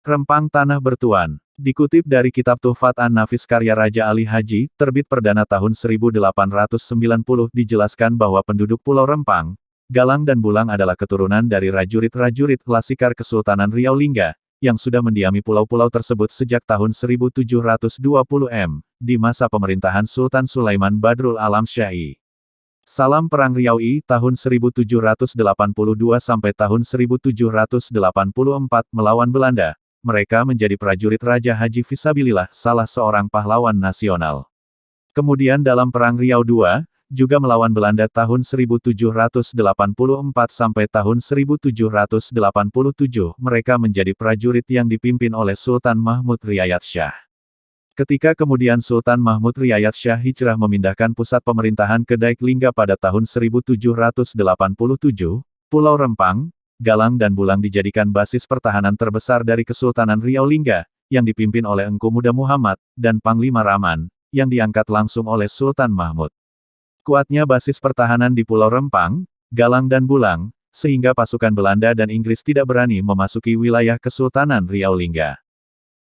Rempang Tanah Bertuan. Dikutip dari kitab Tuhfat An-Nafis karya Raja Ali Haji, terbit perdana tahun 1890, dijelaskan bahwa penduduk Pulau Rempang, Galang dan Bulang adalah keturunan dari rajurit-rajurit Laskar Kesultanan Riau Lingga, yang sudah mendiami pulau-pulau tersebut sejak tahun 1720 m, di masa pemerintahan Sultan Sulaiman Badrul Alam Syah'i. Salam Perang Riau I tahun 1782 sampai tahun 1784 melawan Belanda. Mereka menjadi prajurit Raja Haji Fisabilillah, salah seorang pahlawan nasional. Kemudian dalam Perang Riau II, juga melawan Belanda tahun 1784 sampai tahun 1787, mereka menjadi prajurit yang dipimpin oleh Sultan Mahmud Riyad Shah. Ketika kemudian Sultan Mahmud Riyad Shah hijrah memindahkan pusat pemerintahan ke Daik Lingga pada tahun 1787, Pulau Rempang, Galang dan Bulang dijadikan basis pertahanan terbesar dari Kesultanan Riau Lingga, yang dipimpin oleh Engku Muda Muhammad, dan Panglima Raman, yang diangkat langsung oleh Sultan Mahmud. Kuatnya basis pertahanan di Pulau Rempang, Galang dan Bulang, sehingga pasukan Belanda dan Inggris tidak berani memasuki wilayah Kesultanan Riau Lingga.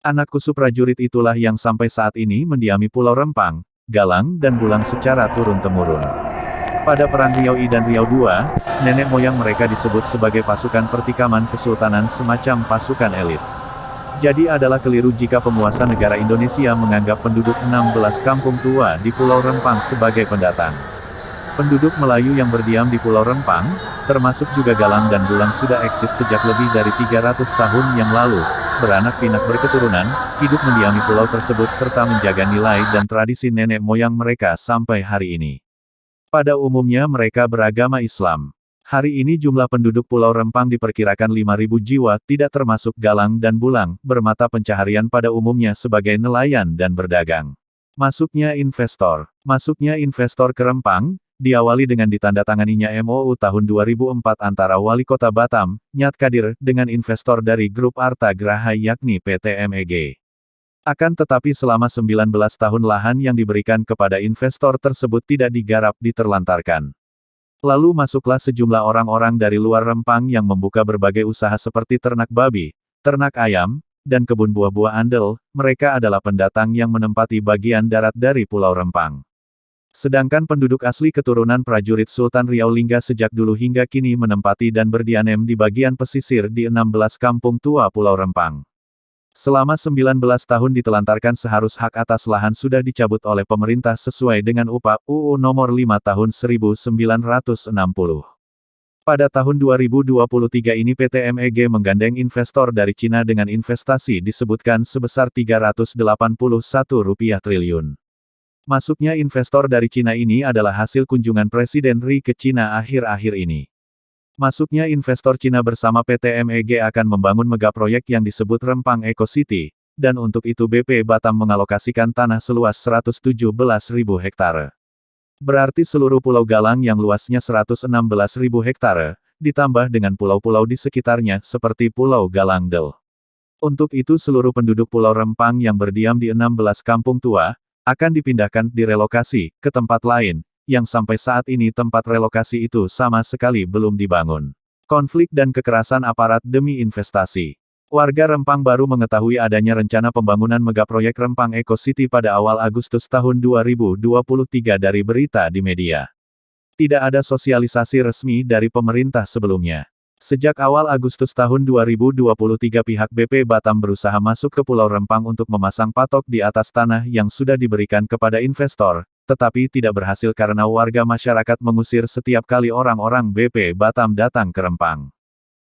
Anak kusu prajurit itulah yang sampai saat ini mendiami Pulau Rempang, Galang dan Bulang secara turun-temurun. Pada Perang Riau I dan Riau II, nenek moyang mereka disebut sebagai pasukan pertikaman kesultanan, semacam pasukan elit. Jadi adalah keliru jika penguasa negara Indonesia menganggap penduduk 16 kampung tua di Pulau Rempang sebagai pendatang. Penduduk Melayu yang berdiam di Pulau Rempang, termasuk juga Galang dan Bulang, sudah eksis sejak lebih dari 300 tahun yang lalu, beranak pinak berketurunan, hidup mendiami pulau tersebut serta menjaga nilai dan tradisi nenek moyang mereka sampai hari ini. Pada umumnya mereka beragama Islam. Hari ini jumlah penduduk Pulau Rempang diperkirakan 5.000 jiwa, tidak termasuk Galang dan Bulang, bermata pencaharian pada umumnya sebagai nelayan dan berdagang. Masuknya investor ke Rempang, diawali dengan ditandatanganinya MOU tahun 2004 antara Wali Kota Batam, Nyat Kadir, dengan investor dari grup Arta Graha yakni PT MEG. Akan tetapi selama 19 tahun lahan yang diberikan kepada investor tersebut tidak digarap, diterlantarkan. Lalu masuklah sejumlah orang-orang dari luar Rempang yang membuka berbagai usaha seperti ternak babi, ternak ayam, dan kebun buah-buah andel. Mereka adalah pendatang yang menempati bagian darat dari Pulau Rempang. Sedangkan penduduk asli keturunan prajurit Sultan Riau Lingga sejak dulu hingga kini menempati dan berdianem di bagian pesisir di 16 kampung tua Pulau Rempang. Selama 19 tahun ditelantarkan, seharus hak atas lahan sudah dicabut oleh pemerintah sesuai dengan UU Nomor 5 Tahun 1960. Pada tahun 2023 ini PT MEG menggandeng investor dari Cina dengan investasi disebutkan sebesar Rp381 triliun. Masuknya investor dari Cina ini adalah hasil kunjungan Presiden Ri ke Cina akhir-akhir ini. Masuknya investor Cina bersama PT MEG akan membangun megaproyek yang disebut Rempang Eco City, dan untuk itu BP Batam mengalokasikan tanah seluas 117.000 hektare. Berarti seluruh Pulau Galang yang luasnya 116.000 hektare, ditambah dengan pulau-pulau di sekitarnya seperti Pulau Galang-Del. Untuk itu seluruh penduduk Pulau Rempang yang berdiam di 16 kampung tua, akan dipindahkan, direlokasi, ke tempat lain, yang sampai saat ini tempat relokasi itu sama sekali belum dibangun. Konflik dan kekerasan aparat demi investasi. Warga Rempang baru mengetahui adanya rencana pembangunan megaproyek Rempang Eco City pada awal Agustus tahun 2023 dari berita di media. Tidak ada sosialisasi resmi dari pemerintah sebelumnya. Sejak awal Agustus tahun 2023 pihak BP Batam berusaha masuk ke Pulau Rempang untuk memasang patok di atas tanah yang sudah diberikan kepada investor, tetapi tidak berhasil karena warga masyarakat mengusir setiap kali orang-orang BP Batam datang ke Rempang.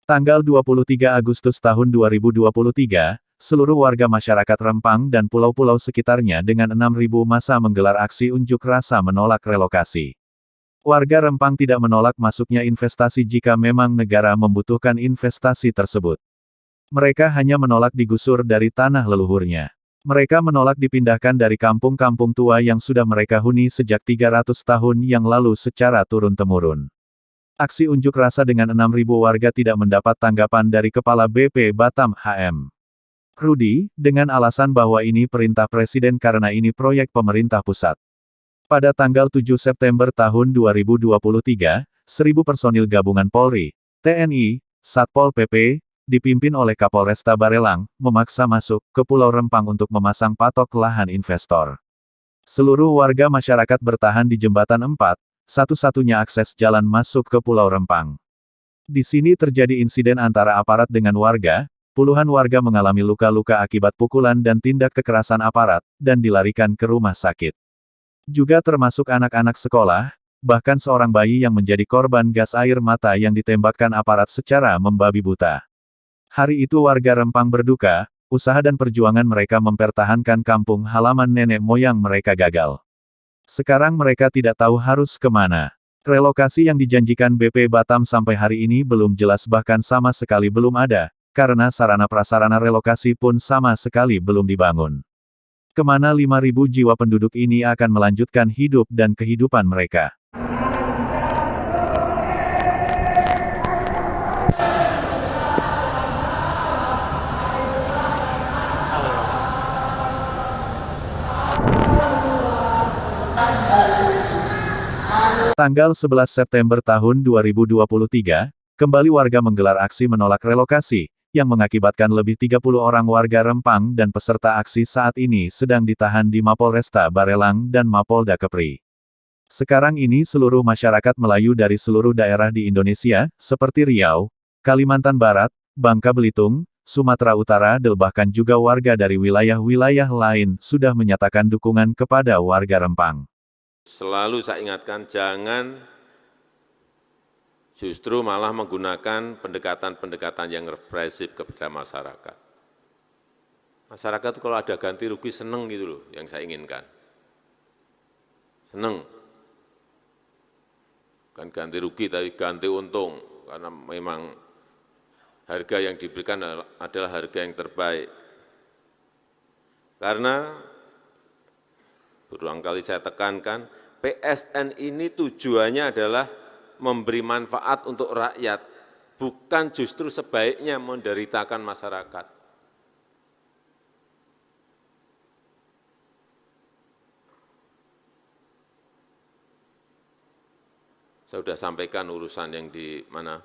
Tanggal 23 Agustus tahun 2023, seluruh warga masyarakat Rempang dan pulau-pulau sekitarnya dengan 6.000 massa menggelar aksi unjuk rasa menolak relokasi. Warga Rempang tidak menolak masuknya investasi jika memang negara membutuhkan investasi tersebut. Mereka hanya menolak digusur dari tanah leluhurnya. Mereka menolak dipindahkan dari kampung-kampung tua yang sudah mereka huni sejak 300 tahun yang lalu secara turun-temurun. Aksi unjuk rasa dengan 6.000 warga tidak mendapat tanggapan dari Kepala BP Batam HM Rudi, dengan alasan bahwa ini perintah Presiden karena ini proyek pemerintah pusat. Pada tanggal 7 September tahun 2023, 1.000 personil gabungan Polri, TNI, Satpol PP, dipimpin oleh Kapolresta Barelang, memaksa masuk ke Pulau Rempang untuk memasang patok lahan investor. Seluruh warga masyarakat bertahan di Jembatan 4, satu-satunya akses jalan masuk ke Pulau Rempang. Di sini terjadi insiden antara aparat dengan warga, puluhan warga mengalami luka-luka akibat pukulan dan tindak kekerasan aparat, dan dilarikan ke rumah sakit. Juga termasuk anak-anak sekolah, bahkan seorang bayi yang menjadi korban gas air mata yang ditembakkan aparat secara membabi buta. Hari itu warga Rempang berduka, usaha dan perjuangan mereka mempertahankan kampung halaman nenek moyang mereka gagal. Sekarang mereka tidak tahu harus kemana. Relokasi yang dijanjikan BP Batam sampai hari ini belum jelas bahkan sama sekali belum ada, karena sarana-prasarana relokasi pun sama sekali belum dibangun. Kemana 5.000 jiwa penduduk ini akan melanjutkan hidup dan kehidupan mereka? Tanggal 11 September tahun 2023, kembali warga menggelar aksi menolak relokasi, yang mengakibatkan lebih 30 orang warga Rempang dan peserta aksi saat ini sedang ditahan di Mapolresta Barelang dan Mapolda Kepri. Sekarang ini seluruh masyarakat Melayu dari seluruh daerah di Indonesia, seperti Riau, Kalimantan Barat, Bangka Belitung, Sumatera Utara dan bahkan juga warga dari wilayah-wilayah lain, sudah menyatakan dukungan kepada warga Rempang. Selalu saya ingatkan, jangan justru malah menggunakan pendekatan-pendekatan yang represif kepada masyarakat. Masyarakat itu kalau ada ganti rugi seneng gitu loh, yang saya inginkan. Seneng. Kan ganti rugi tapi ganti untung, karena memang harga yang diberikan adalah harga yang terbaik. Karena berulang kali saya tekankan, PSN ini tujuannya adalah memberi manfaat untuk rakyat, bukan justru sebaiknya menderitakan masyarakat. Saya sudah sampaikan urusan yang di mana?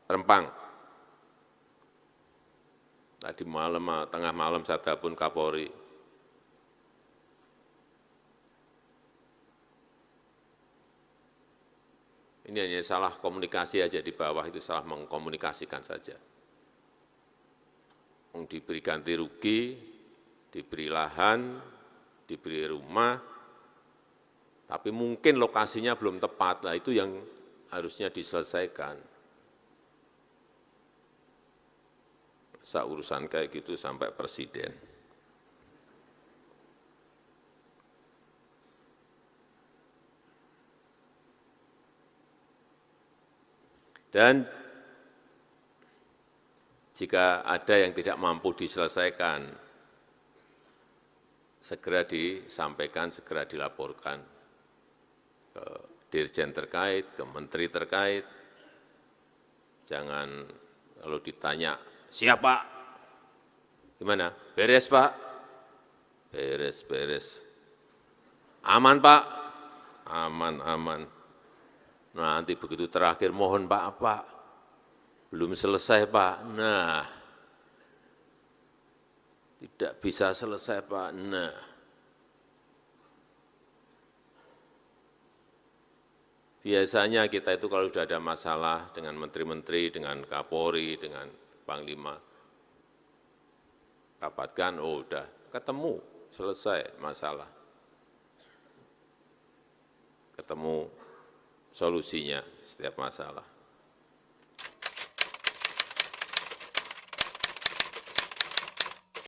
Rempang. Tadi malam, tengah malam saya telepon Kapolri. Ini hanya salah komunikasi aja di bawah, itu salah mengkomunikasikan saja. Diberi ganti rugi, diberi lahan, diberi rumah, tapi mungkin lokasinya belum tepat, nah itu yang harusnya diselesaikan. Masa urusan kayak gitu sampai presiden. Dan jika ada yang tidak mampu diselesaikan, segera disampaikan, segera dilaporkan ke dirjen terkait, ke menteri terkait. Jangan kalau ditanya, siapa? Gimana? Beres, Pak? Beres, beres. Aman, Pak? Aman, aman. Nanti begitu terakhir, mohon Pak, belum selesai Pak. Nah, tidak bisa selesai Pak. Nah, biasanya kita itu kalau sudah ada masalah dengan menteri-menteri, dengan Kapolri, dengan Panglima, rapatkan, oh udah ketemu, selesai masalah. Ketemu solusinya setiap masalah.